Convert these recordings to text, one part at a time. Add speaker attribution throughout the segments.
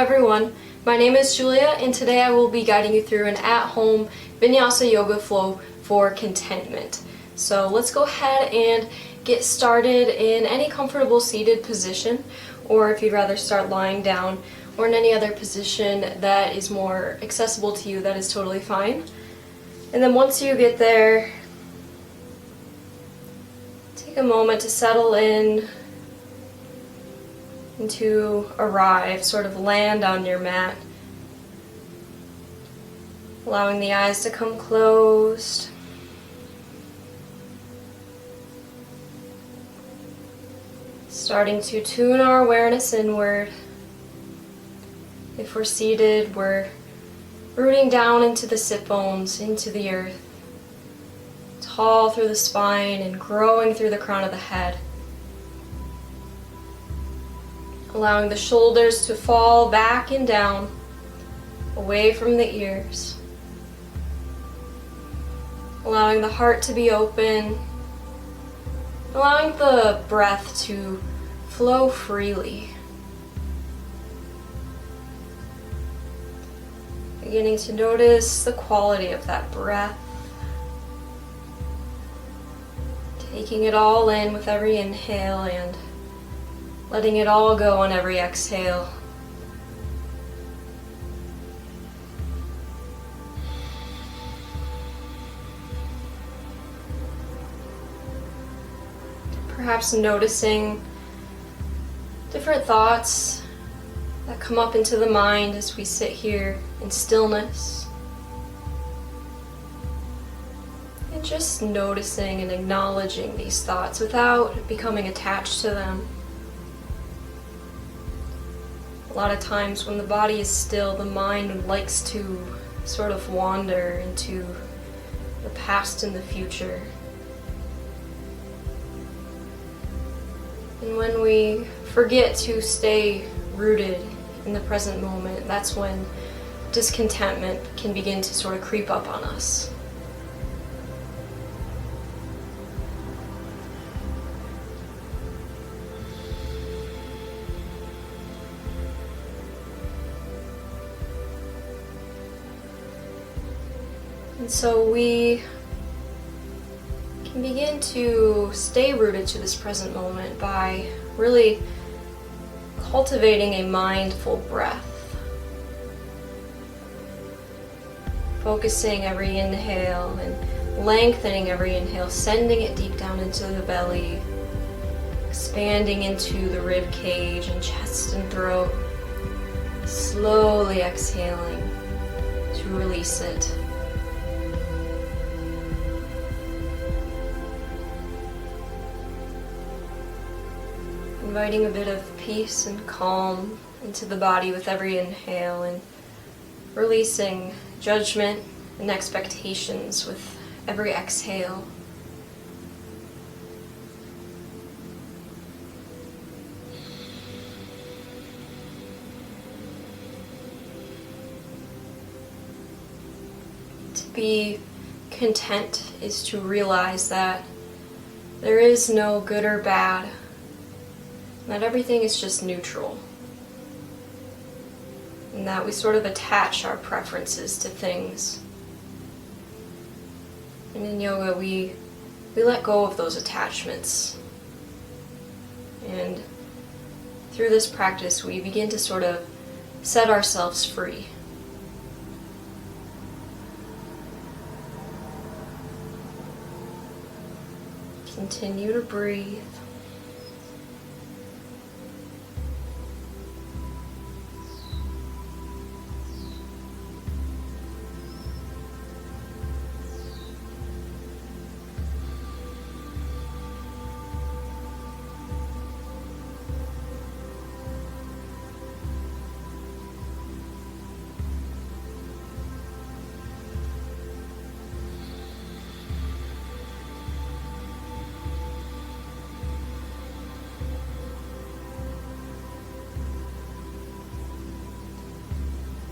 Speaker 1: everyone, my name is Julia and today I will be guiding you through an at-home Vinyasa yoga flow for contentment. So let's go ahead and get started in any comfortable seated position, or if you'd rather start lying down or in any other position that is more accessible to you, that is totally fine. And then once you get there, take a moment to settle in and to arrive, sort of land on your mat, allowing the eyes to come closed. Starting to tune our awareness inward. If we're seated, we're rooting down into the sit bones, into the earth, tall through the spine and growing through the crown of the head. Allowing the shoulders to fall back and down, away from the ears. Allowing the heart to be open. Allowing the breath to flow freely. Beginning to notice the quality of that breath. Taking it all in with every inhale and letting it all go on every exhale. Perhaps noticing different thoughts that come up into the mind as we sit here in stillness. And just noticing and acknowledging these thoughts without becoming attached to them. A lot of times when the body is still, the mind likes to sort of wander into the past and the future. And when we forget to stay rooted in the present moment, that's when discontentment can begin to sort of creep up on us. And so we can begin to stay rooted to this present moment by really cultivating a mindful breath. Focusing every inhale and lengthening every inhale, sending it deep down into the belly, expanding into the rib cage and chest and throat, slowly exhaling to release it. Inviting a bit of peace and calm into the body with every inhale and releasing judgment and expectations with every exhale. To be content is to realize that there is no good or bad. That everything is just neutral, and that we sort of attach our preferences to things. And in yoga we let go of those attachments, and through this practice we begin to sort of set ourselves free. Continue to breathe.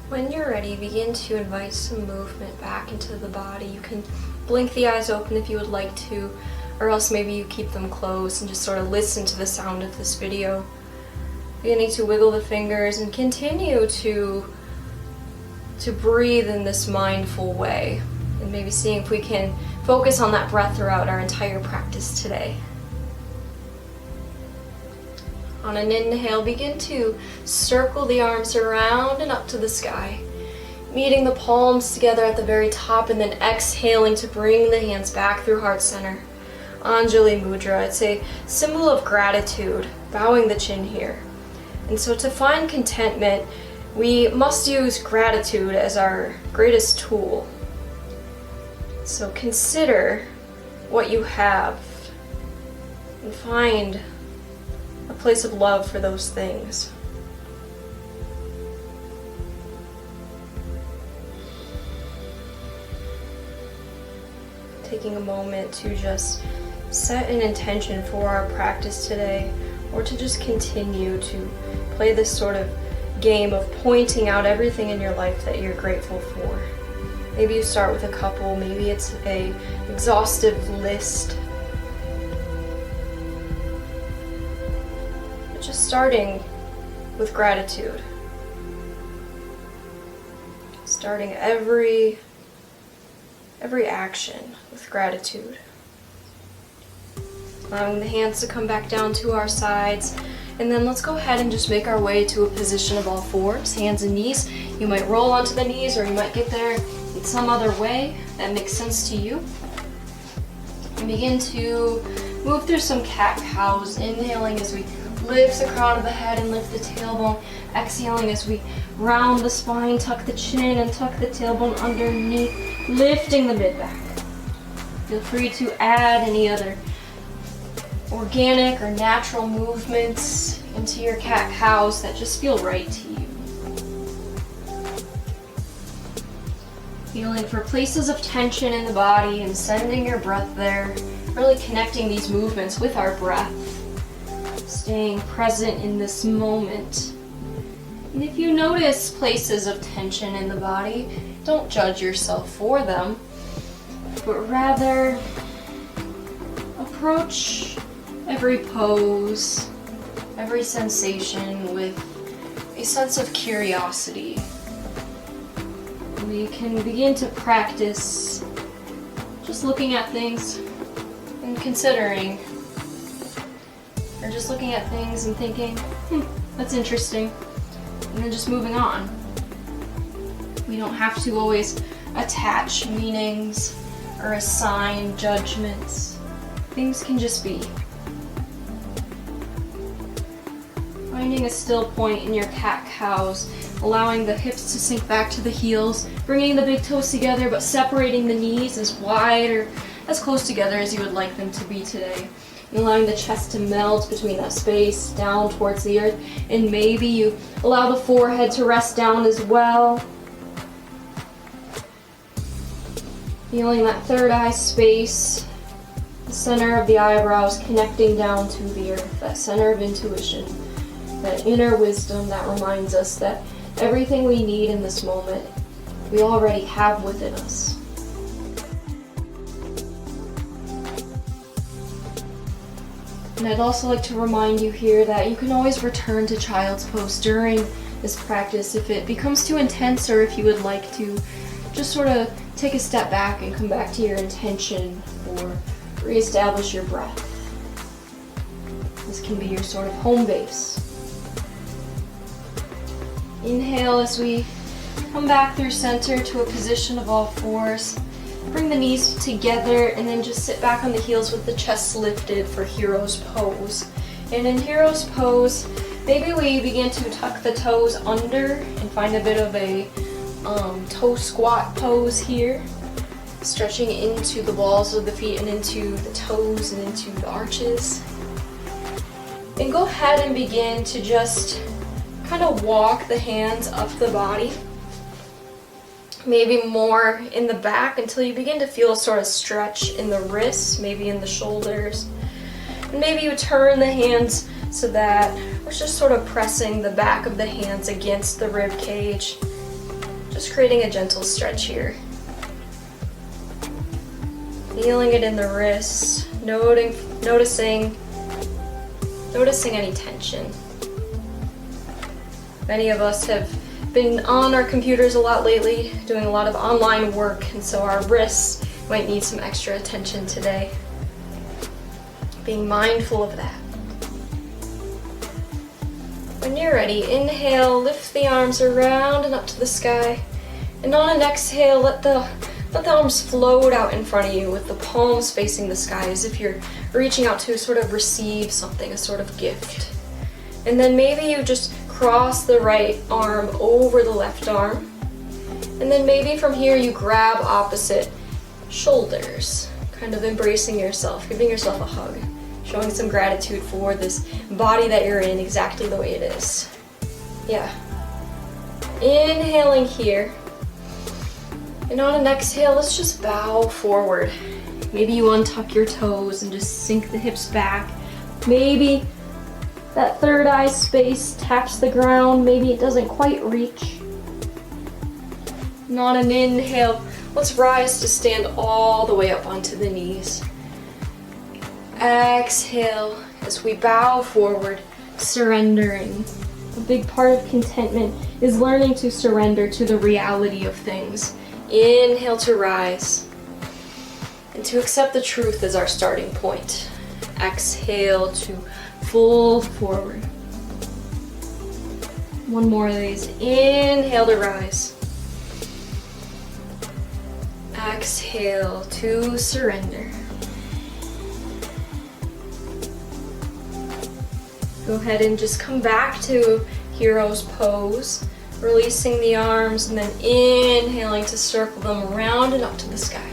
Speaker 1: When you're ready, begin to invite some movement back into the body. You can blink the eyes open if you would like to, or else maybe you keep them closed and just sort of listen to the sound of this video. Beginning to wiggle the fingers and continue to breathe in this mindful way. And maybe seeing if we can focus on that breath throughout our entire practice today. On an inhale, begin to circle the arms around and up to the sky, meeting the palms together at the very top, and then exhaling to bring the hands back through heart center. Anjali Mudra, it's a symbol of gratitude, bowing the chin here. And so to find contentment, we must use gratitude as our greatest tool. So consider what you have and find a place of love for those things. Taking a moment to just set an intention for our practice today, or to just continue to play this sort of game of pointing out everything in your life that you're grateful for. Maybe you start with a couple, maybe it's an exhaustive list. But just starting with gratitude. Starting every action with gratitude. Allowing the hands to come back down to our sides. And then let's go ahead and just make our way to a position of all fours, hands and knees. You might roll onto the knees, or you might get there in some other way that makes sense to you. And begin to move through some cat-cows, inhaling as we lift the crown of the head and lift the tailbone. Exhaling as we round the spine, tuck the chin and tuck the tailbone underneath, lifting the mid-back. Feel free to add any other organic or natural movements into your cat-cows that just feel right to you. Feeling for places of tension in the body and sending your breath there. Really connecting these movements with our breath. Staying present in this moment. And if you notice places of tension in the body, don't judge yourself for them, but rather approach every pose, every sensation with a sense of curiosity. We can begin to practice just looking at things and considering, or just looking at things and thinking, that's interesting, and then just moving on. We don't have to always attach meanings or assign judgments. Things can just be. Finding a still point in your cat-cows, allowing the hips to sink back to the heels, bringing the big toes together but separating the knees as wide or as close together as you would like them to be today. And allowing the chest to melt between that space down towards the earth, and maybe you allow the forehead to rest down as well. Feeling that third eye space, the center of the eyebrows connecting down to the earth, that center of intuition, that inner wisdom that reminds us that everything we need in this moment, we already have within us. And I'd also like to remind you here that you can always return to child's pose during this practice if it becomes too intense, or if you would like to just sort of take a step back and come back to your intention, or reestablish your breath. This can be your sort of home base. Inhale as we come back through center to a position of all fours. Bring the knees together and then just sit back on the heels with the chest lifted for Hero's Pose. And in Hero's Pose, maybe we begin to tuck the toes under and find a bit of a toe squat pose here. Stretching into the balls of the feet and into the toes and into the arches. And go ahead and begin to just kind of walk the hands up the body. Maybe more in the back until you begin to feel a sort of stretch in the wrists, maybe in the shoulders. And maybe you turn the hands so that we're just sort of pressing the back of the hands against the rib cage. Just creating a gentle stretch here. Feeling it in the wrists, noticing any tension. Many of us have been on our computers a lot lately, doing a lot of online work, and so our wrists might need some extra attention today. Being mindful of that. When you're ready, inhale, lift the arms around and up to the sky. And on an exhale, let the arms float out in front of you with the palms facing the sky as if you're reaching out to sort of receive something, a sort of gift. And then maybe you just cross the right arm over the left arm. And then maybe from here you grab opposite shoulders, kind of embracing yourself, giving yourself a hug, showing some gratitude for this body that you're in exactly the way it is. Yeah. Inhaling here. And on an exhale, let's just bow forward. Maybe you untuck your toes and just sink the hips back. Maybe that third eye space taps the ground. Maybe it doesn't quite reach. And on an inhale, let's rise to stand all the way up onto the knees. Exhale as we bow forward, surrendering. A big part of contentment is learning to surrender to the reality of things. Inhale to rise, and to accept the truth as our starting point. Exhale to fold forward. One more of these. Inhale to rise. Exhale to surrender. Go ahead and just come back to hero's pose, releasing the arms and then inhaling to circle them around and up to the sky.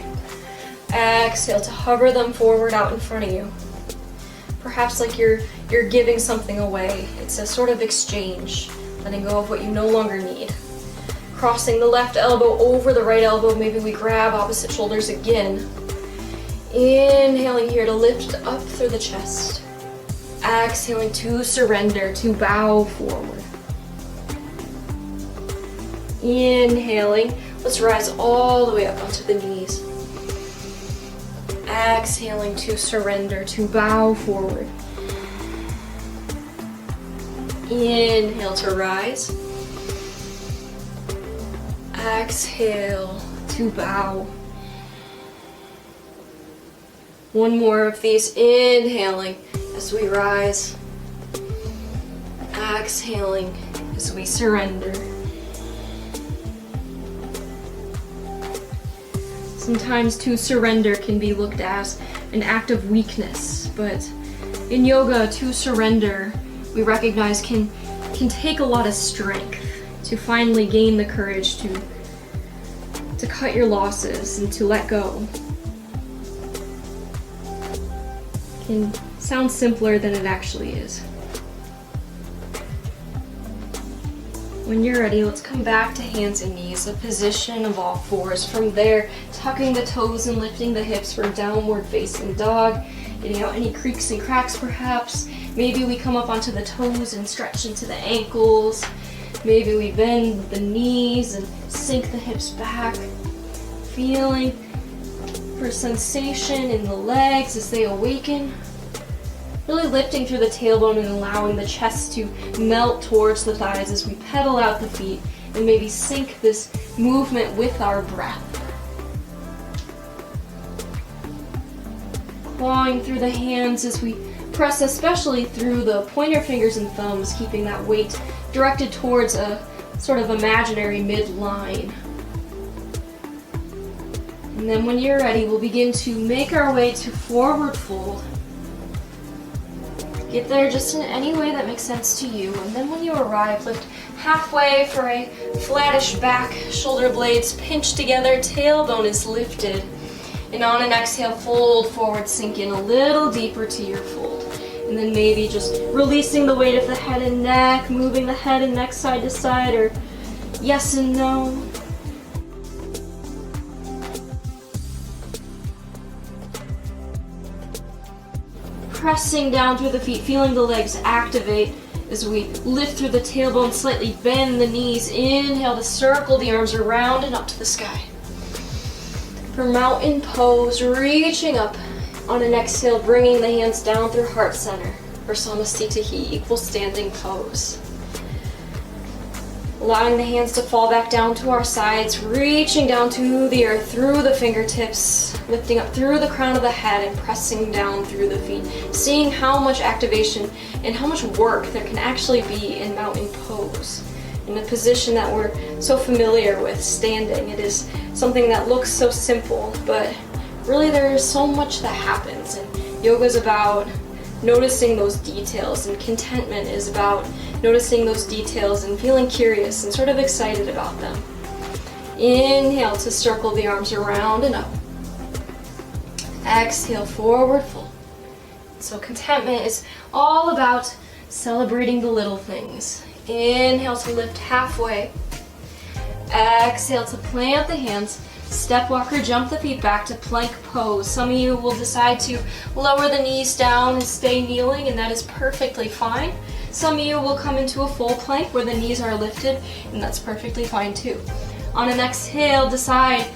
Speaker 1: Exhale to hover them forward out in front of you. Perhaps like you're giving something away. It's a sort of exchange, letting go of what you no longer need. Crossing the left elbow over the right elbow, maybe we grab opposite shoulders again. Inhaling here to lift up through the chest. Exhaling to surrender, to bow forward. Inhaling, let's rise all the way up onto the knees. Exhaling to surrender, to bow forward. Inhale to rise. Exhale to bow. One more of these, inhaling as we rise. Exhaling as we surrender. Sometimes to surrender can be looked at as an act of weakness, but in yoga, to surrender, we recognize can take a lot of strength to finally gain the courage to cut your losses and to let go. It can sound simpler than it actually is. When you're ready, let's come back to hands and knees, a position of all fours. From there, tucking the toes and lifting the hips for downward facing dog, getting out any creaks and cracks perhaps. Maybe we come up onto the toes and stretch into the ankles. Maybe we bend the knees and sink the hips back. Feeling for sensation in the legs as they awaken. Really lifting through the tailbone and allowing the chest to melt towards the thighs as we pedal out the feet and maybe sync this movement with our breath. Clawing through the hands as we press especially through the pointer fingers and thumbs, keeping that weight directed towards a sort of imaginary midline. And then when you're ready, we'll begin to make our way to forward fold. Get there just in any way that makes sense to you. And then when you arrive, lift halfway for a flattish back, shoulder blades pinch together, tailbone is lifted. And on an exhale, fold forward, sink in a little deeper to your fold. And then maybe just releasing the weight of the head and neck, moving the head and neck side to side, or yes and no. Pressing down through the feet, feeling the legs activate as we lift through the tailbone, slightly bend the knees. Inhale to circle the arms around and up to the sky. For mountain pose, reaching up. On an exhale, bringing the hands down through heart center for Samasthiti, equal standing pose. allowing the hands to fall back down to our sides, reaching down to the earth through the fingertips, lifting up through the crown of the head and pressing down through the feet, seeing how much activation and how much work there can actually be in mountain pose. In a position that we're so familiar with, standing. It is something that looks so simple, but really there is so much that happens, and yoga is about noticing those details, and contentment is about noticing those details and feeling curious and sort of excited about them. Inhale to circle the arms around and up. Exhale, forward fold. So contentment is all about celebrating the little things. Inhale to lift halfway. Exhale to plant the hands. Step walker, jump the feet back to plank pose. Some of you will decide to lower the knees down and stay kneeling, and that is perfectly fine. Some of you will come into a full plank where the knees are lifted, and that's perfectly fine too. On an exhale, decide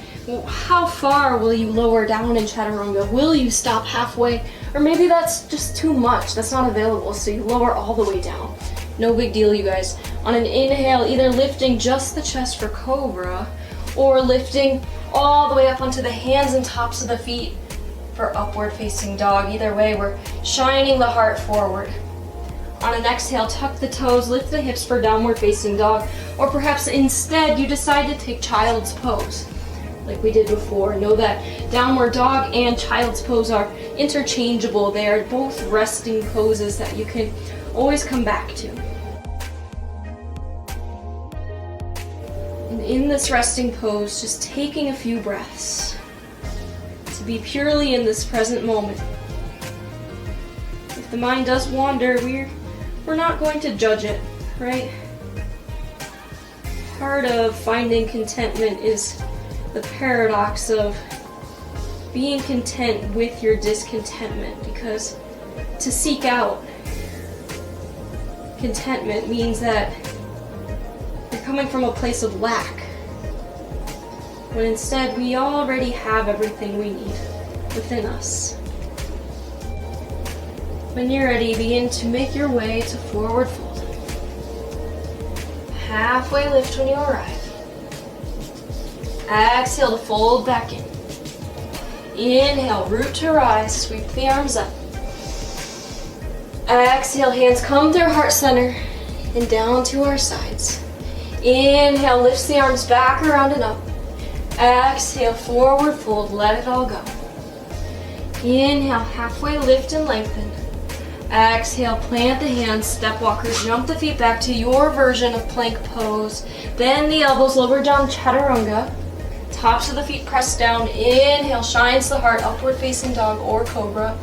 Speaker 1: how far will you lower down in chaturanga. Will you stop halfway? Or maybe that's just too much. That's not available, so you lower all the way down. No big deal, you guys. On an inhale, either lifting just the chest for cobra, or lifting all the way up onto the hands and tops of the feet for upward facing dog. Either way, we're shining the heart forward. On an exhale, tuck the toes, lift the hips for downward facing dog, or perhaps instead you decide to take child's pose like we did before. Know that downward dog and child's pose are interchangeable. They are both resting poses that you can always come back to. And in this resting pose, just taking a few breaths to be purely in this present moment. If the mind does wander, we're not going to judge it, right? Part of finding contentment is the paradox of being content with your discontentment, because to seek out contentment means that you're coming from a place of lack, when instead we already have everything we need within us. When you're ready, begin to make your way to forward fold. Halfway lift when you arrive. Exhale to fold back in. Inhale, root to rise, sweep the arms up. Exhale, hands come through heart center and down to our sides. Inhale, lifts the arms back around and up. Exhale, forward fold, let it all go. Inhale, halfway lift and lengthen. Exhale, plant the hands, step walker, jump the feet back to your version of plank pose. Bend the elbows, lower down chaturanga. Tops of the feet press down. Inhale, shines the heart, upward facing dog or cobra.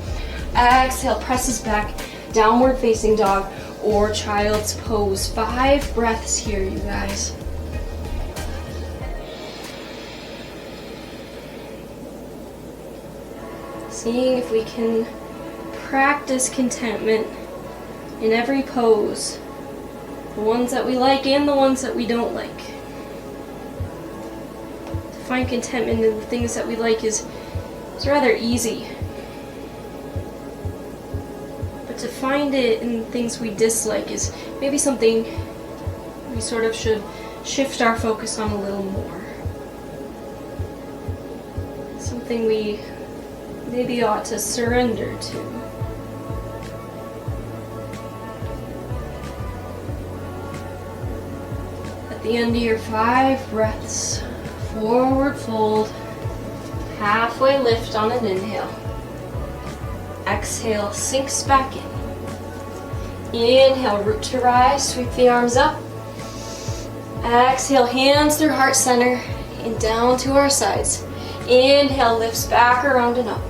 Speaker 1: Exhale, presses back, downward facing dog or child's pose. 5 breaths here, you guys. Seeing if we can practice contentment in every pose, the ones that we like and the ones that we don't like. To find contentment in the things that we like is rather easy, but to find it in things we dislike is maybe something we sort of should shift our focus on a little more. Something we maybe ought to surrender to. At the end of your 5 breaths, forward fold, halfway lift on an inhale. Exhale, sinks back in. Inhale, root to rise, sweep the arms up. Exhale, hands through heart center and down to our sides. Inhale, lifts back around and up.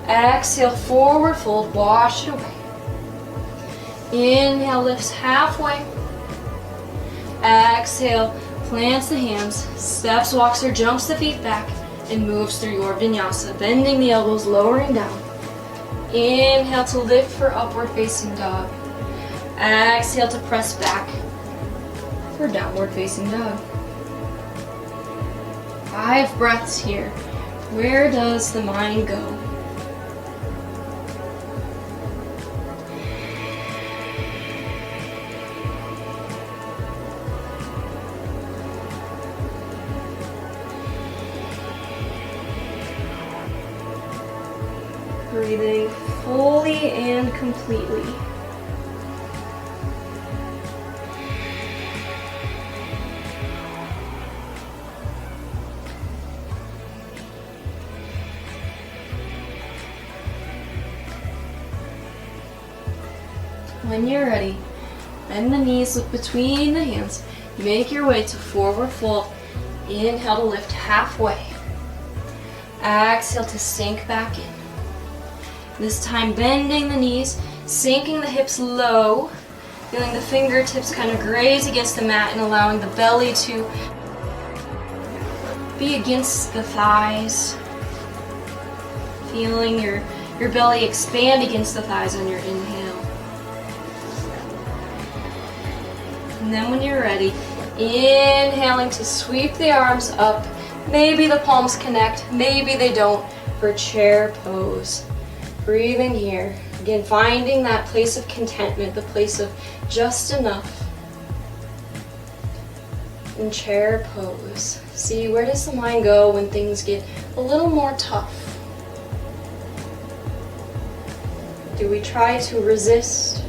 Speaker 1: Exhale, forward fold, wash it away. Inhale, lifts halfway. Exhale, plants the hands, steps, walks or jumps the feet back, and moves through your vinyasa, bending the elbows, lowering down. Inhale to lift for upward facing dog. Exhale to press back for downward facing dog. 5 breaths here. Where does the mind go? fully and completely. When you're ready, bend the knees, look between the hands, make your way to forward fold. Inhale to lift halfway. Exhale to sink back in. This time bending the knees, sinking the hips low, feeling the fingertips kind of graze against the mat and allowing the belly to be against the thighs. Feeling your belly expand against the thighs on your inhale. And then when you're ready, inhaling to sweep the arms up. Maybe the palms connect, maybe they don't, for chair pose. Breathing here. Again, finding that place of contentment, the place of just enough. In chair pose. See, where does the mind go when things get a little more tough? Do we try to resist?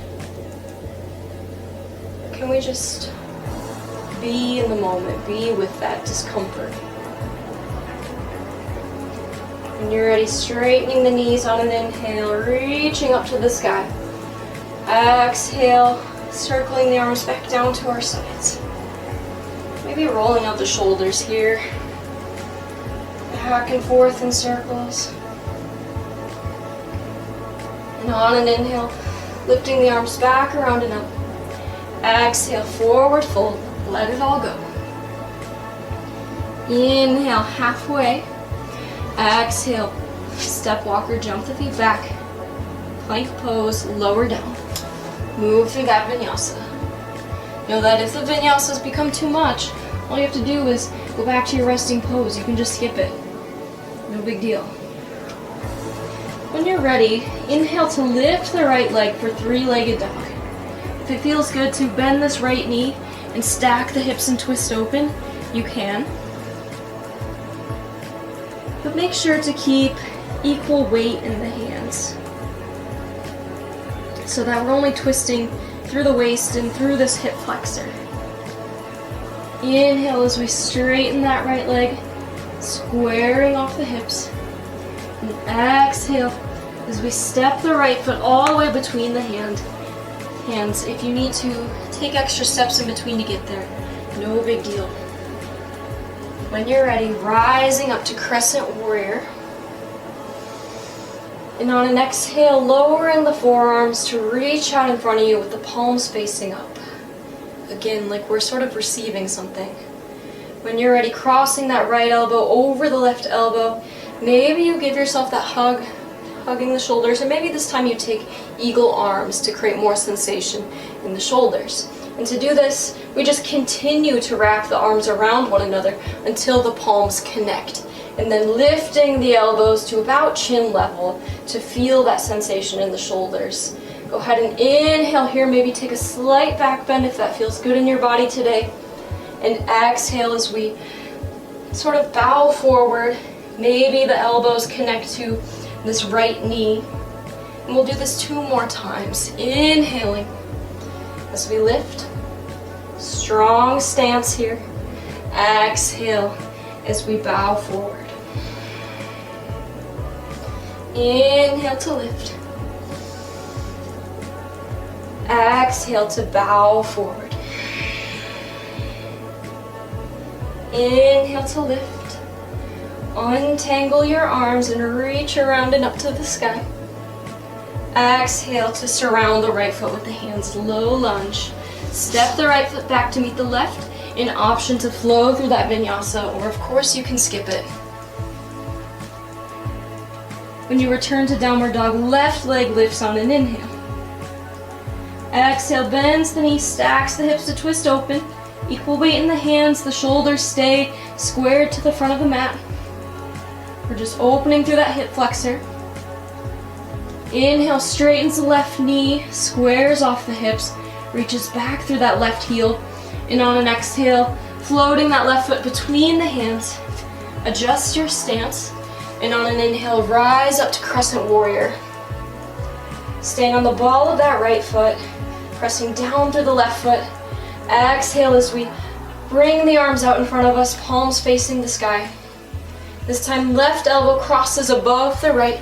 Speaker 1: Can we just be in the moment, be with that discomfort? When you're ready, straightening the knees on an inhale, reaching up to the sky. Exhale, circling the arms back down to our sides. Maybe rolling out the shoulders here. Back and forth in circles. And on an inhale, lifting the arms back around and up. Exhale, forward fold, let it all go. Inhale, halfway. Exhale, step walker, jump the feet back. Plank pose, lower down. Move through that vinyasa. Know that if the vinyasas become too much, all you have to do is go back to your resting pose. You can just skip it. No big deal. When you're ready, inhale to lift the right leg for three-legged dog. If it feels good to bend this right knee and stack the hips and twist open, you can. But make sure to keep equal weight in the hands so that we're only twisting through the waist and through this hip flexor. Inhale as we straighten that right leg, squaring off the hips. And exhale as we step the right foot all the way between the hands. If you need to take extra steps in between to get there, no big deal. When you're ready, rising up to crescent warrior. And on an exhale, lowering the forearms to reach out in front of you with the palms facing up. Again, like we're sort of receiving something. When you're ready, crossing that right elbow over the left elbow. Maybe you give yourself that hug, hugging the shoulders, and maybe this time you take eagle arms to create more sensation in the shoulders. And to do this, we just continue to wrap the arms around one another until the palms connect. And then lifting the elbows to about chin level to feel that sensation in the shoulders. Go ahead and inhale here, maybe take a slight back bend if that feels good in your body today. And exhale as we sort of bow forward. Maybe the elbows connect to this right knee. And we'll do this 2 more times. Inhaling as we lift. Strong stance here. Exhale as we bow forward. Inhale to lift. Exhale to bow forward. Inhale to lift. Untangle your arms and reach around and up to the sky. Exhale to surround the right foot with the hands, low lunge. Step the right foot back to meet the left. An option to flow through that vinyasa, or of course you can skip it. When you return to downward dog, left leg lifts on an inhale. Exhale, bends the knee, stacks the hips to twist open. Equal weight in the hands, the shoulders stay squared to the front of the mat. We're just opening through that hip flexor. Inhale, straightens the left knee, squares off the hips, reaches back through that left heel. And on an exhale, floating that left foot between the hands. Adjust your stance. And on an inhale, rise up to crescent warrior. Staying on the ball of that right foot, pressing down through the left foot. Exhale as we bring the arms out in front of us, palms facing the sky. This time left elbow crosses above the right,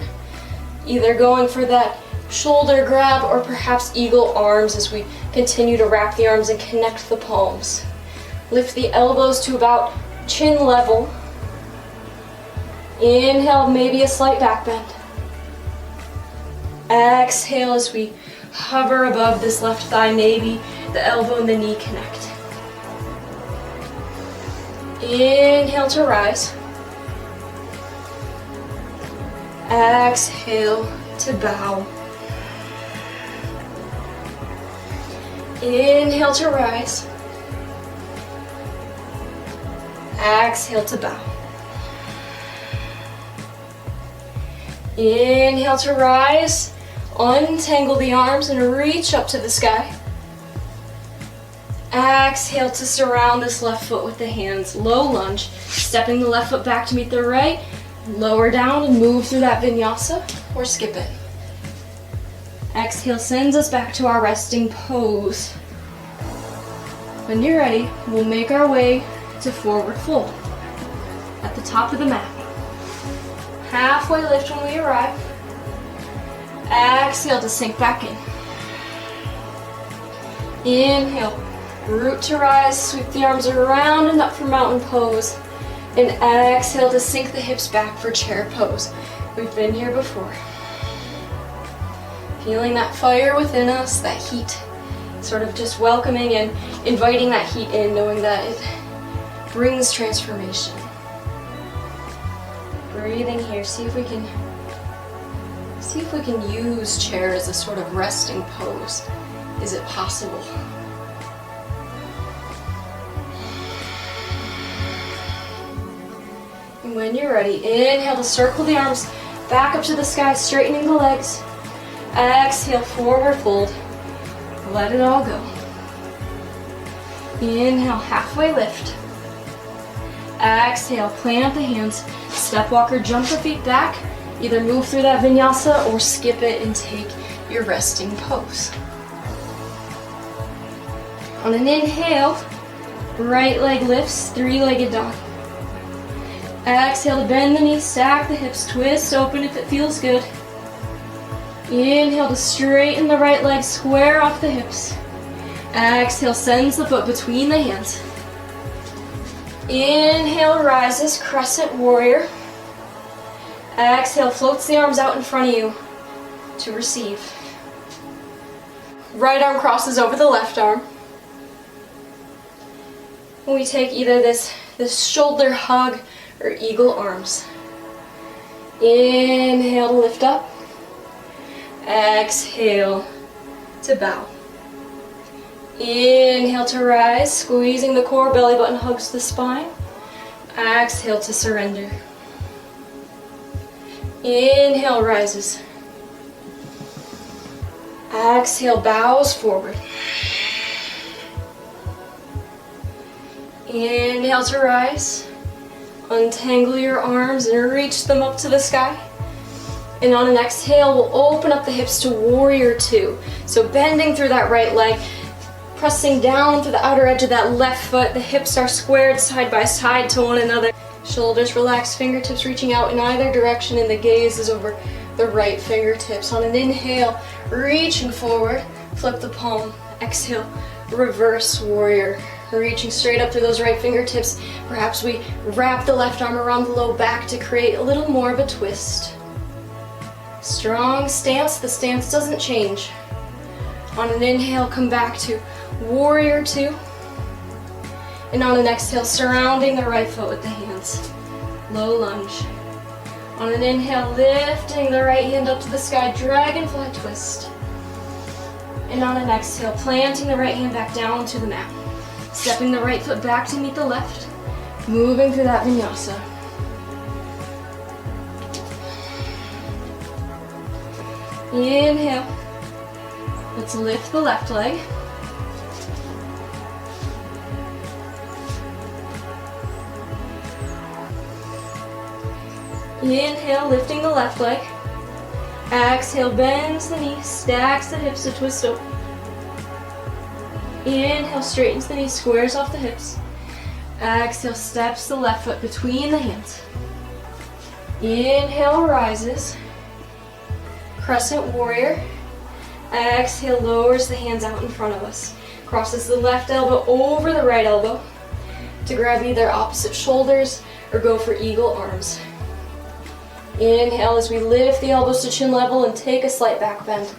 Speaker 1: either going for that shoulder grab or perhaps eagle arms as we continue to wrap the arms and connect the palms. Lift the elbows to about chin level. Inhale, maybe a slight back bend. Exhale as we hover above this left thigh, maybe the elbow and the knee connect. Inhale to rise. Exhale to bow. Inhale to rise. Exhale to bow. Inhale to rise. Untangle the arms and reach up to the sky. Exhale to surround this left foot with the hands. Low lunge, stepping the left foot back to meet the right. Lower down and move through that vinyasa or skip it. Exhale sends us back to our resting pose. When you're ready, we'll make our way to forward fold at the top of the mat. Halfway lift when we arrive. Exhale to sink back in. Inhale, root to rise, sweep the arms around and up for mountain pose. And exhale to sink the hips back for chair pose. We've been here before. Feeling that fire within us, that heat. Sort of just welcoming and inviting that heat in, knowing that it brings transformation. Breathing here, see if we can use chair as a sort of resting pose. Is it possible? And when you're ready, inhale to circle the arms back up to the sky, straightening the legs. Exhale, forward fold. Let it all go. Inhale, halfway lift. Exhale, plant the hands. Step walker, jump the feet back. Either move through that vinyasa or skip it and take your resting pose. On an inhale, right leg lifts, three-legged dog. Exhale to bend the knees, stack the hips, twist open if it feels good. Inhale to straighten the right leg, square off the hips. Exhale, sends the foot between the hands. Inhale, rises, crescent warrior. Exhale, floats the arms out in front of you to receive. Right arm crosses over the left arm. We take either this shoulder hug or eagle arms. Inhale to lift up. Exhale to bow. Inhale to rise, squeezing the core, belly button hugs the spine. Exhale to surrender. Inhale, rises. Exhale, bows forward. Inhale to rise. Untangle your arms and reach them up to the sky. And on an exhale, we'll open up the hips to warrior two. So bending through that right leg, pressing down to the outer edge of that left foot. The hips are squared side by side to one another. Shoulders relaxed, fingertips reaching out in either direction, and the gaze is over the right fingertips. On an inhale, reaching forward, flip the palm. Exhale, reverse warrior. Reaching straight up through those right fingertips. Perhaps we wrap the left arm around the low back to create a little more of a twist. Strong stance, the stance doesn't change. On an inhale, come back to warrior two. And on an exhale, surrounding the right foot with the hands. Low lunge. On an inhale, lifting the right hand up to the sky, dragonfly twist. And on an exhale, planting the right hand back down to the mat. Stepping the right foot back to meet the left. Moving through that vinyasa. Inhale. Let's lift the left leg. Inhale, lifting the left leg. Exhale, bends the knee, stacks the hips to twist open. Inhale, straightens the knee, squares off the hips. Exhale, steps the left foot between the hands. Inhale, rises. Crescent warrior. Exhale, lowers the hands out in front of us. Crosses the left elbow over the right elbow to grab either opposite shoulders or go for eagle arms. Inhale as we lift the elbows to chin level and take a slight back bend.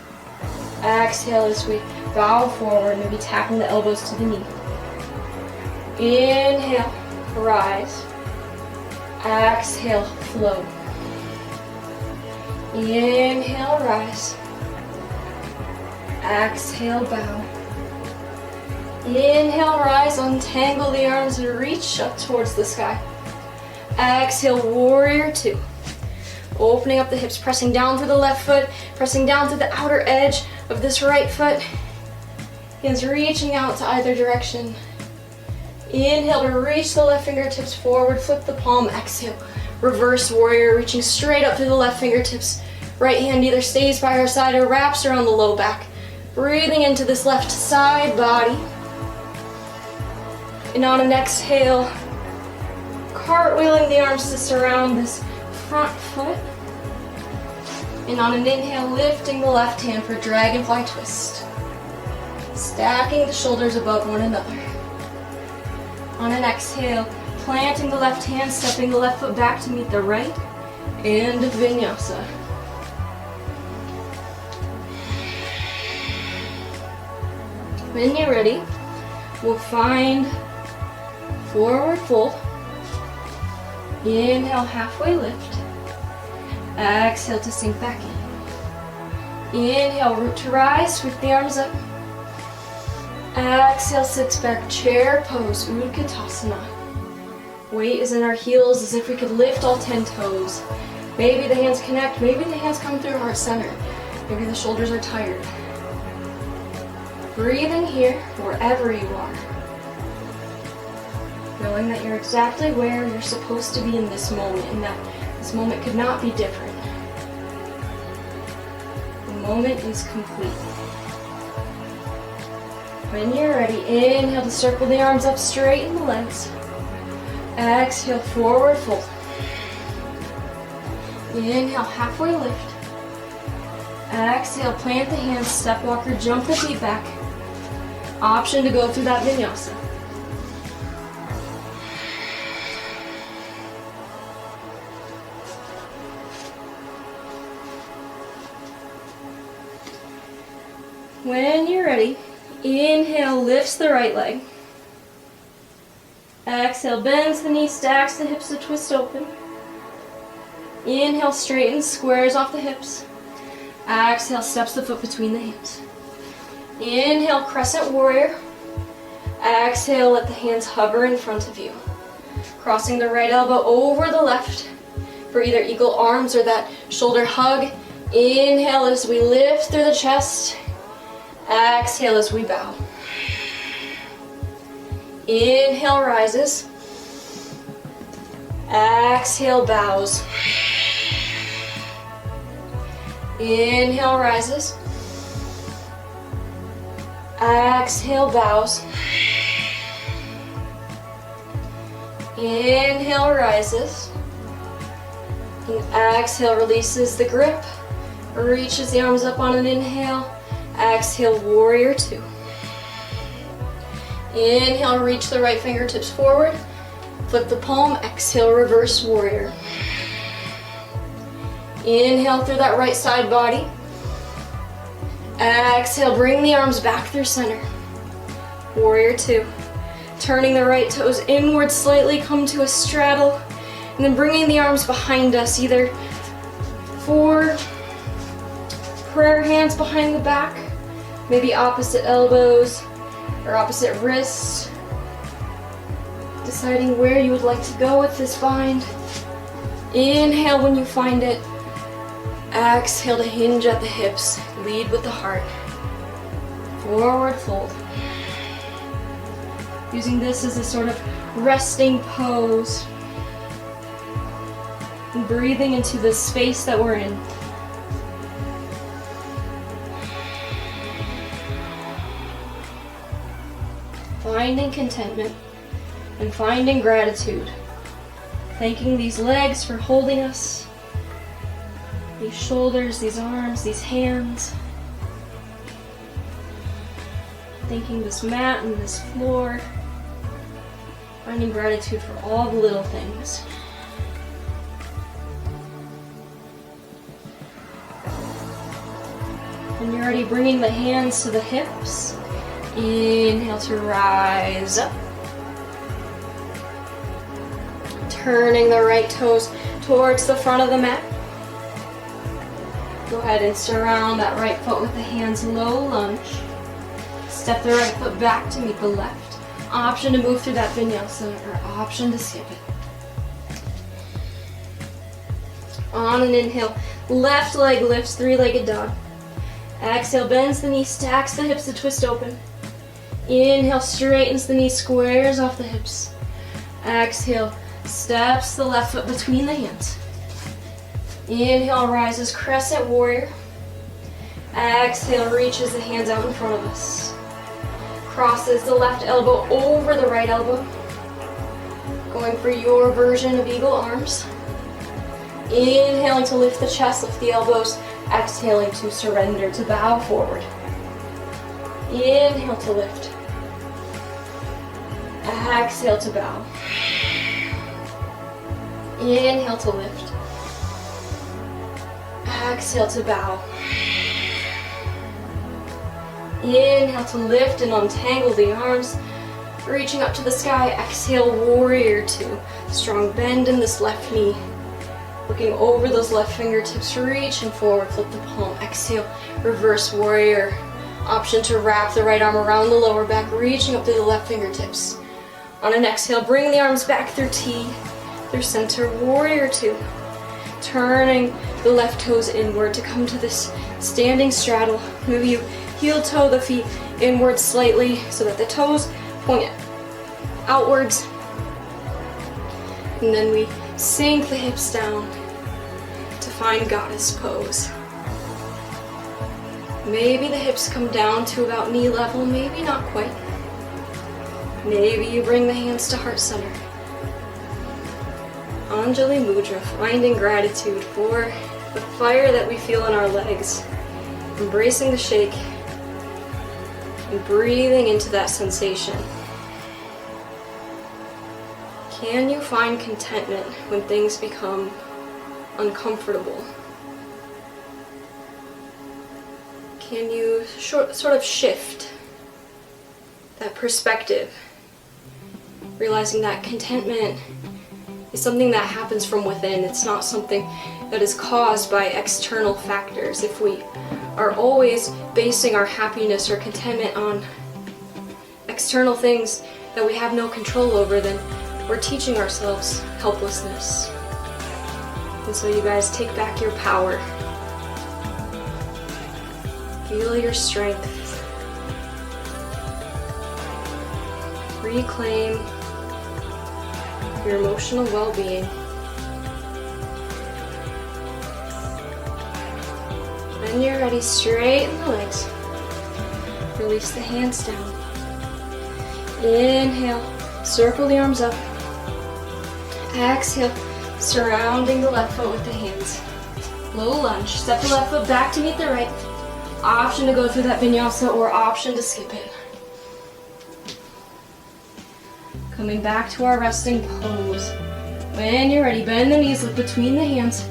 Speaker 1: Exhale as we bow forward, maybe tapping the elbows to the knee. Inhale, rise. Exhale, float. Inhale, rise. Exhale, bow. Inhale, rise, untangle the arms and reach up towards the sky. Exhale, warrior two. Opening up the hips, pressing down through the left foot, pressing down through the outer edge of this right foot. Hands reaching out to either direction. Inhale to reach the left fingertips forward, flip the palm, exhale. Reverse warrior, reaching straight up through the left fingertips. Right hand either stays by our side or wraps around the low back. Breathing into this left side body. And on an exhale, cartwheeling the arms to surround this front foot. And on an inhale, lifting the left hand for dragonfly twist. Stacking the shoulders above one another. On an exhale, planting the left hand, stepping the left foot back to meet the right, and Vinyasa. When you're ready, we'll find forward fold. Inhale, halfway lift. Exhale to sink back in. Inhale, root to rise, sweep the arms up. Exhale, sits back, chair pose, Utkatasana. Weight is in our heels as if we could lift all 10 toes. Maybe the hands connect, maybe the hands come through heart center. Maybe the shoulders are tired. Breathing here, wherever you are. Knowing that you're exactly where you're supposed to be in this moment, and that this moment could not be different. The moment is complete. When you're ready, inhale to circle the arms up, straighten the legs. Exhale, forward fold. Inhale, halfway lift. Exhale, plant the hands, step walker, jump the feet back. Option to go through that vinyasa. When you're ready, inhale, lifts the right leg. Exhale, bends the knee, stacks the hips to twist open. Inhale, straightens, squares off the hips. Exhale, steps the foot between the hands. Inhale, crescent warrior. Exhale, let the hands hover in front of you. Crossing the right elbow over the left for either eagle arms or that shoulder hug. Inhale as we lift through the chest. Exhale as we bow. Inhale, rises. Exhale, bows. Inhale, rises. Exhale, bows. Inhale, rises. And exhale, releases the grip. Reaches the arms up on an inhale. Exhale, warrior two. Inhale, reach the right fingertips forward. Flip the palm. Exhale, reverse warrior. Inhale through that right side body. Exhale, bring the arms back through center. Warrior two. Turning the right toes inward slightly, come to a straddle. And then bringing the arms behind us, either for prayer hands behind the back, maybe opposite elbows or opposite wrists. Deciding where you would like to go with this bind. Inhale when you find it. Exhale to hinge at the hips. Lead with the heart. Forward fold. Using this as a sort of resting pose. And breathing into the space that we're in. finding contentment and finding gratitude. Thanking these legs for holding us, these shoulders, these arms, these hands. Thanking this mat and this floor. Finding gratitude for all the little things. When you're ready, bringing the hands to the hips. Inhale to rise up. Turning the right toes towards the front of the mat. Go ahead and surround that right foot with the hands, low lunge. Step the right foot back to meet the left. Option to move through that vinyasa or option to skip it. On an inhale, left leg lifts, three-legged dog. Exhale, bends the knee, stacks the hips to twist open. Inhale, straightens the knee, squares off the hips. Exhale, steps the left foot between the hands. Inhale, rises, crescent warrior. Exhale, reaches the hands out in front of us. Crosses the left elbow over the right elbow. Going for your version of eagle arms. Inhaling to lift the chest, lift the elbows. Exhaling to surrender, to bow forward. Inhale to lift. Exhale to bow. Inhale to lift. Exhale to bow. Inhale to lift and untangle the arms, reaching up to the sky. Exhale, warrior two. Strong bend in this left knee. Looking over those left fingertips, reaching forward, flip the palm. Exhale, reverse warrior. Option to wrap the right arm around the lower back, reaching up to the left fingertips. On an exhale, bring the arms back through T, through center, warrior two. Turning the left toes inward to come to this standing straddle. Maybe you heel toe the feet inward slightly so that the toes point outwards. And then we sink the hips down to find goddess pose. Maybe the hips come down to about knee level, maybe not quite. Maybe you bring the hands to heart center. Anjali Mudra, finding gratitude for the fire that we feel in our legs. Embracing the shake and breathing into that sensation. Can you find contentment when things become uncomfortable? Can you sort of shift that perspective, realizing that contentment is something that happens from within. It's not something that is caused by external factors. If we are always basing our happiness or contentment on external things that we have no control over, then we're teaching ourselves helplessness. And so you guys, take back your power. Feel your strength. Reclaim your emotional well-being. When you're ready, straighten the legs. Release the hands down. Inhale, circle the arms up. Exhale, surrounding the left foot with the hands. Low lunge, step the left foot back to meet the right. Option to go through that vinyasa or option to skip it. Coming back to our resting pose. When you're ready, bend the knees, look between the hands.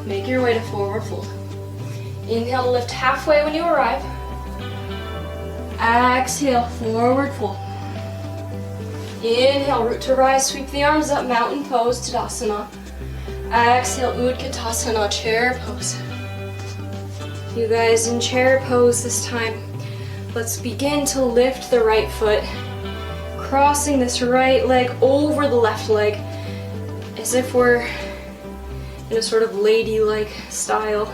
Speaker 1: Make your way to forward fold. Inhale to lift halfway when you arrive. Exhale, forward fold. Inhale, root to rise, sweep the arms up, mountain pose, Tadasana. Exhale, Utkatasana, chair pose. You guys, in chair pose this time, let's begin to lift the right foot, crossing this right leg over the left leg, as if we're in a sort of ladylike style.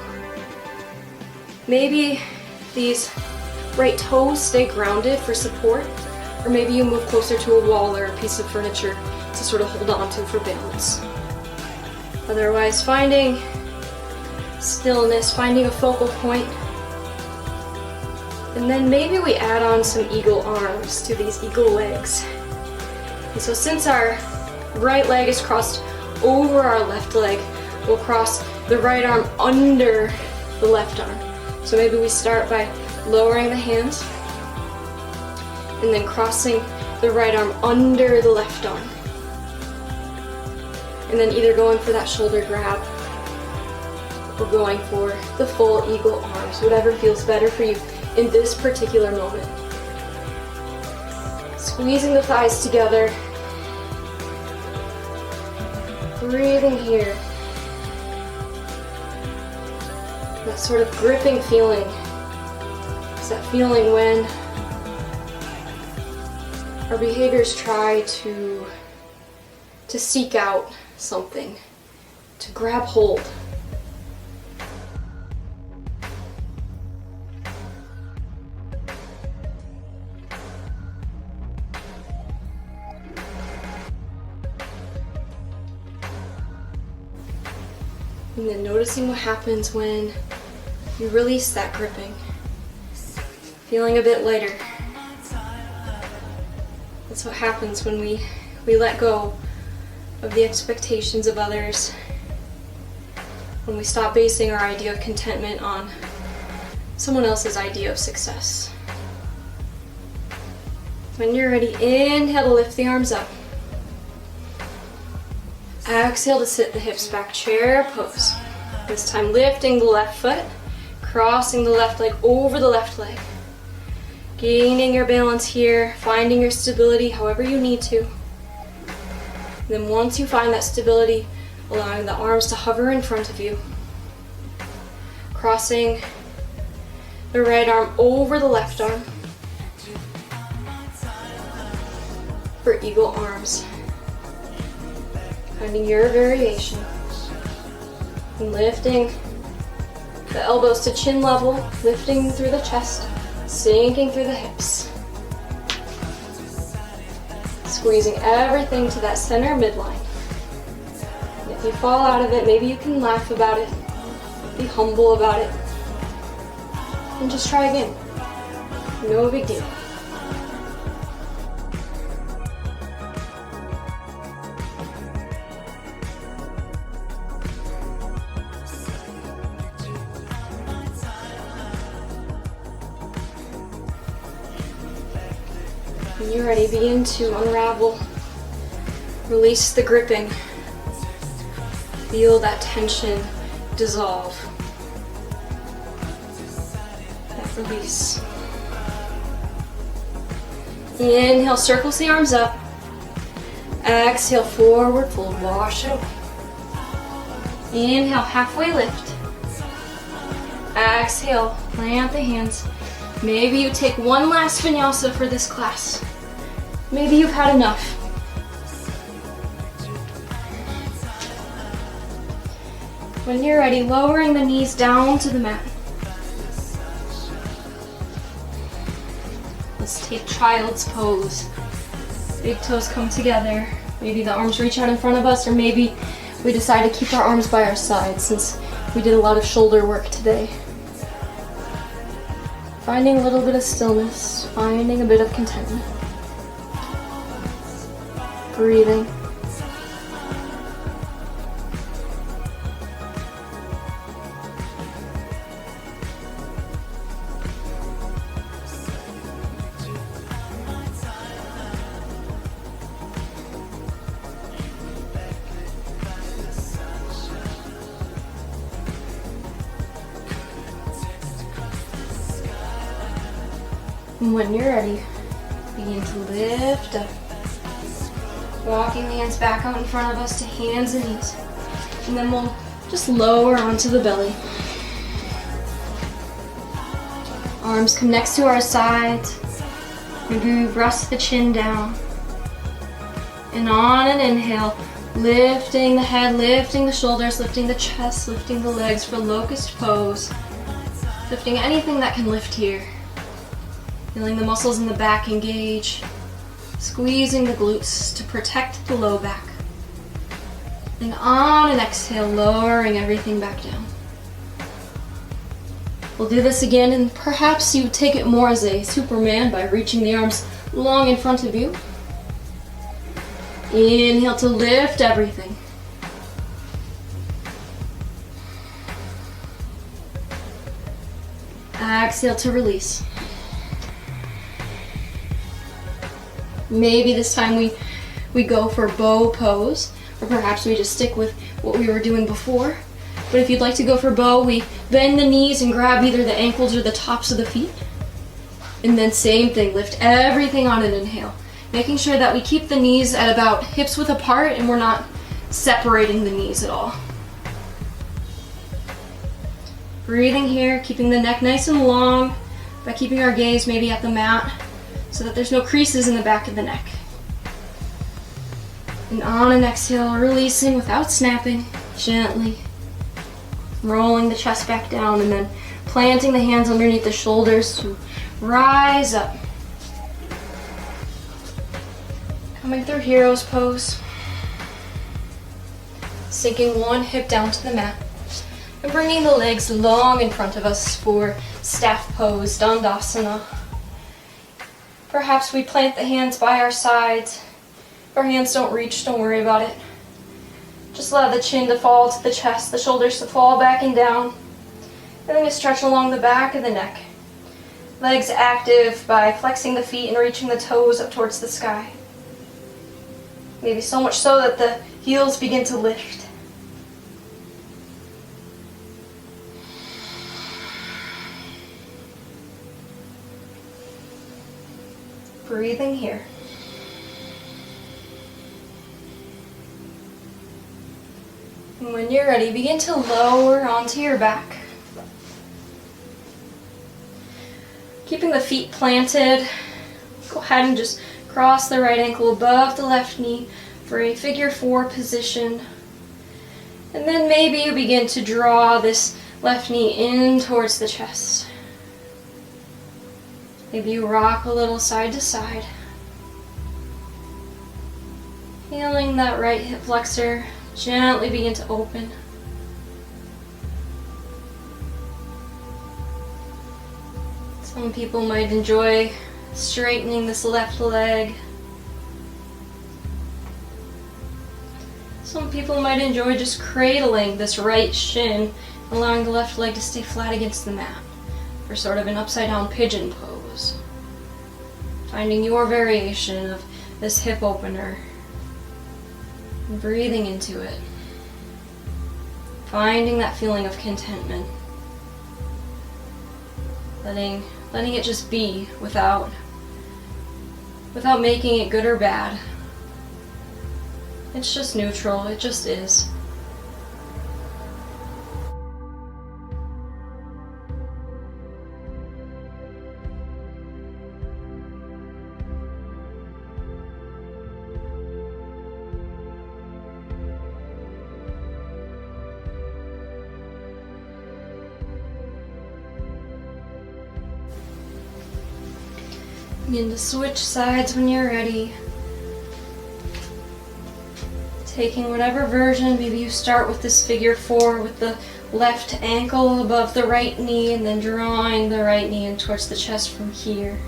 Speaker 1: Maybe these right toes stay grounded for support, or maybe you move closer to a wall or a piece of furniture to sort of hold on to for balance. Otherwise, finding stillness, finding a focal point. And then maybe we add on some eagle arms to these eagle legs. And so since our right leg is crossed over our left leg, we'll cross the right arm under the left arm. So maybe we start by lowering the hands and then crossing the right arm under the left arm. And then either going for that shoulder grab or going for the full eagle arms, whatever feels better for you in this particular moment. Squeezing the thighs together. Breathing here. That sort of gripping feeling. It's that feeling when our behaviors try to seek out something, to grab hold. And then noticing what happens when you release that gripping. Feeling a bit lighter. That's what happens when we let go of the expectations of others. When we stop basing our idea of contentment on someone else's idea of success. When you're ready, inhale to lift the arms up. Exhale to sit the hips back, chair pose. This time lifting the left foot, crossing the left leg over the left leg. Gaining your balance here, finding your stability however you need to. Then once you find that stability, allowing the arms to hover in front of you. Crossing the right arm over the left arm for eagle arms. Finding your variation. And lifting the elbows to chin level, lifting through the chest, sinking through the hips. Squeezing everything to that center midline. And if you fall out of it, maybe you can laugh about it, be humble about it, and just try again. No big deal. When you're ready, begin to unravel. Release the gripping. Feel that tension dissolve. That release. Inhale, circles the arms up. Exhale, forward fold, wash it away. Inhale, halfway lift. Exhale, plant the hands. Maybe you take one last vinyasa for this class. Maybe you've had enough. When you're ready, lowering the knees down to the mat. Let's take child's pose. Big toes come together. Maybe the arms reach out in front of us, or maybe we decide to keep our arms by our sides since we did a lot of shoulder work today. Finding a little bit of stillness, finding a bit of contentment. Breathing. And when you're ready, begin to lift up. Walking the hands back out in front of us to hands and knees. And then we'll just lower onto the belly. Arms come next to our sides. Maybe we rest the chin down. And on an inhale, lifting the head, lifting the shoulders, lifting the chest, lifting the legs for locust pose. Lifting anything that can lift here. Feeling the muscles in the back engage. Squeezing the glutes to protect the low back. And on an exhale, lowering everything back down. We'll do this again, and perhaps you take it more as a Superman by reaching the arms long in front of you. Inhale to lift everything. Exhale to release. Maybe this time we go for bow pose, or perhaps we just stick with what we were doing before. But if you'd like to go for bow, we bend the knees and grab either the ankles or the tops of the feet. And then same thing, lift everything on an inhale. Making sure that we keep the knees at about hips width apart and we're not separating the knees at all. Breathing here, keeping the neck nice and long by keeping our gaze maybe at the mat so that there's no creases in the back of the neck. And on an exhale, releasing without snapping, gently. Rolling the chest back down and then planting the hands underneath the shoulders to rise up. Coming through hero's pose. Sinking one hip down to the mat. And bringing the legs long in front of us for staff pose, Dandasana. Perhaps we plant the hands by our sides. If our hands don't reach, don't worry about it. Just allow the chin to fall to the chest, the shoulders to fall back and down. And then you stretch along the back of the neck. Legs active by flexing the feet and reaching the toes up towards the sky. Maybe so much so that the heels begin to lift. Breathing here. And when you're ready, begin to lower onto your back. Keeping the feet planted, go ahead and just cross the right ankle above the left knee for a figure 4 position. And then maybe you begin to draw this left knee in towards the chest. Maybe you rock a little side to side. Feeling that right hip flexor gently begin to open. Some people might enjoy straightening this left leg. Some people might enjoy just cradling this right shin, allowing the left leg to stay flat against the mat for sort of an upside down pigeon pose. Finding your variation of this hip opener. And breathing into it. Finding that feeling of contentment. Letting it just be without making it good or bad. It's just neutral, it just is. Begin to switch sides when you're ready. Taking whatever version, maybe you start with this figure 4 with the left ankle above the right knee and then drawing the right knee in towards the chest from here.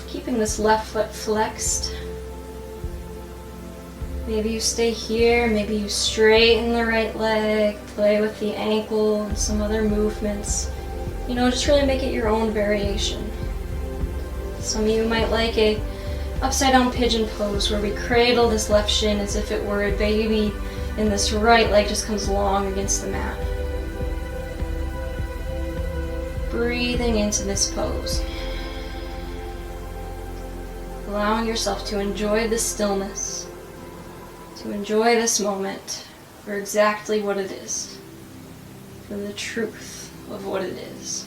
Speaker 1: Keeping this left foot flexed. Maybe you stay here, maybe you straighten the right leg, play with the ankle and some other movements. You know, just really make it your own variation. Some of you might like a upside down pigeon pose where we cradle this left shin as if it were a baby and this right leg just comes long against the mat. Breathing into this pose. Allowing yourself to enjoy this stillness, to enjoy this moment for exactly what it is, for the truth of what it is.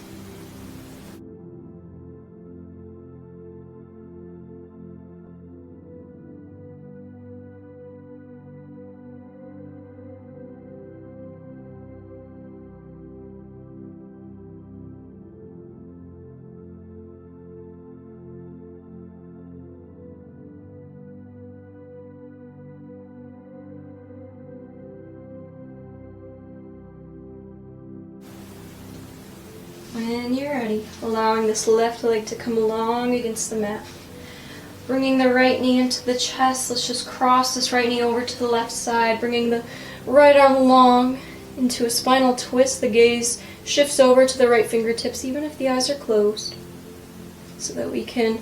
Speaker 1: when you're ready, allowing this left leg to come along against the mat. Bringing the right knee into the chest. Let's just cross this right knee over to the left side, bringing the right arm along into a spinal twist. The gaze shifts over to the right fingertips, even if the eyes are closed, so that we can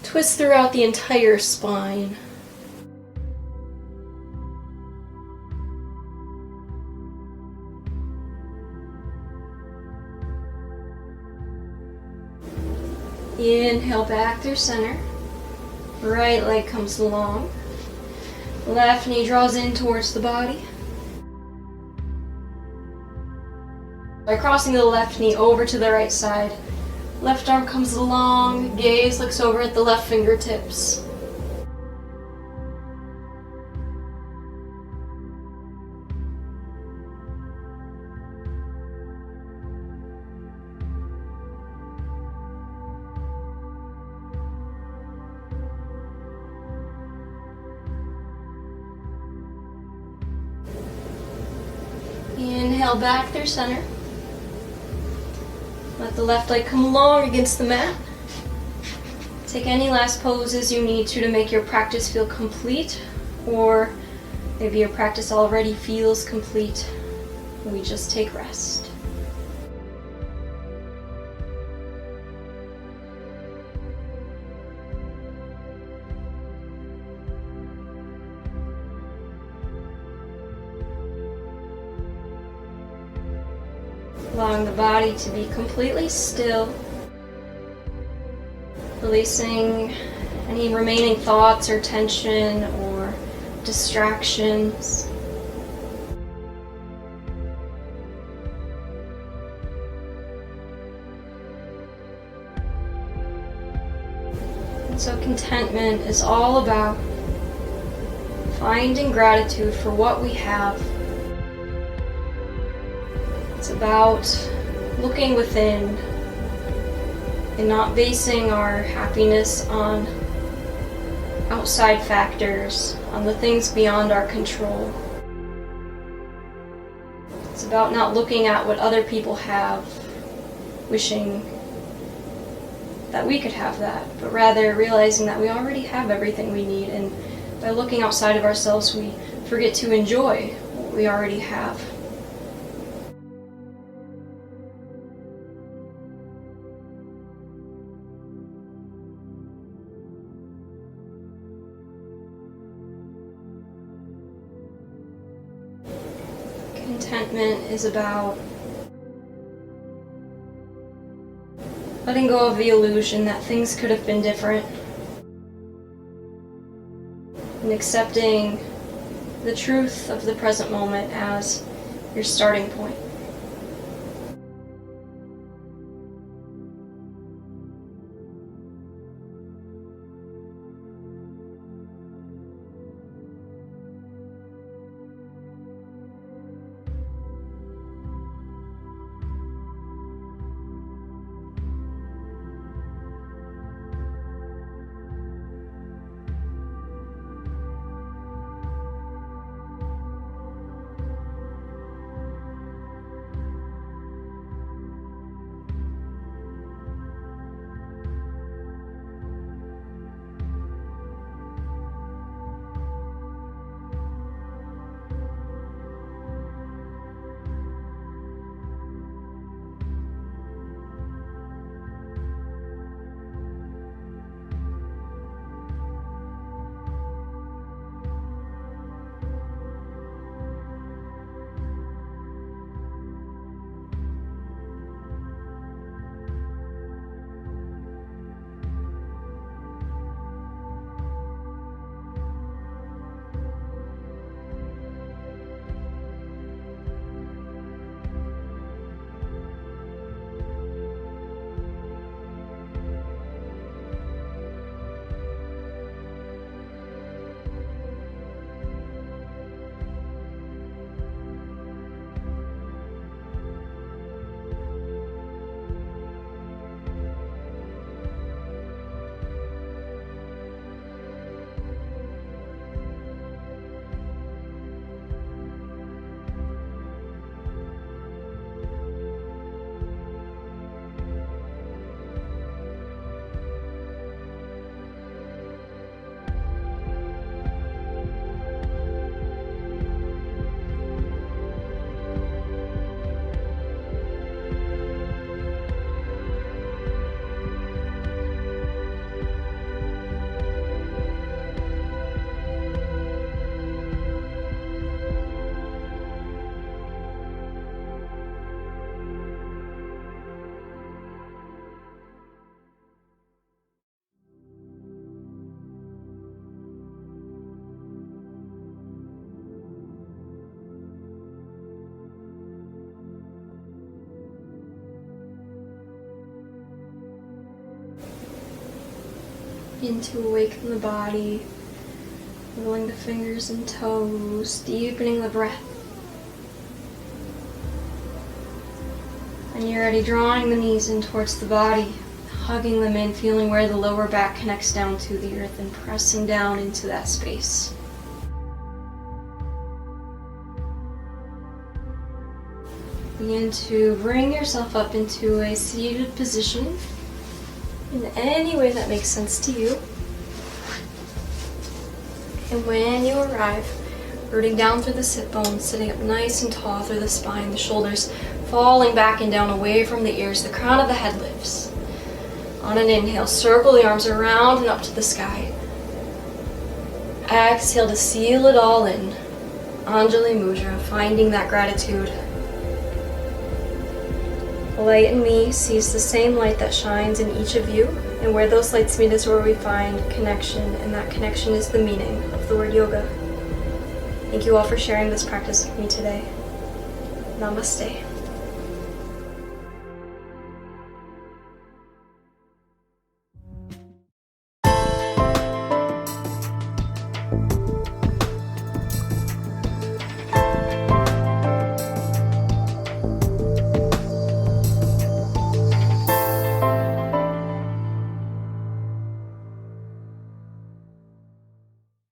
Speaker 1: twist throughout the entire spine. Inhale back through center. Right leg comes along. Left knee draws in towards the body. By crossing the left knee over to the right side, left arm comes along, gaze looks over at the left fingertips. Inhale back through center. Let the left leg come along against the mat. Take any last poses you need to make your practice feel complete, or maybe your practice already feels complete. We just take rest. Allowing the body to be completely still, releasing any remaining thoughts or tension or distractions. And so contentment is all about finding gratitude for what we have. It's about looking within and not basing our happiness on outside factors, on the things beyond our control. It's about not looking at what other people have, wishing that we could have that, but rather realizing that we already have everything we need, and by looking outside of ourselves, we forget to enjoy what we already have. Contentment is about letting go of the illusion that things could have been different, and accepting the truth of the present moment as your starting point. Begin to awaken the body, rolling the fingers and toes, deepening the breath. When you're ready, drawing the knees in towards the body, hugging them in, feeling where the lower back connects down to the earth and pressing down into that space. Begin to bring yourself up into a seated position in any way that makes sense to you. And when you arrive, rooting down through the sit bones, sitting up nice and tall through the spine, the shoulders falling back and down away from the ears, the crown of the head lifts. On an inhale, circle the arms around and up to the sky. Exhale to seal it all in. Anjali Mudra, finding that gratitude. The light in me sees the same light that shines in each of you, and where those lights meet is where we find connection, and that connection is the meaning of the word yoga. Thank you all for sharing this practice with me today. Namaste.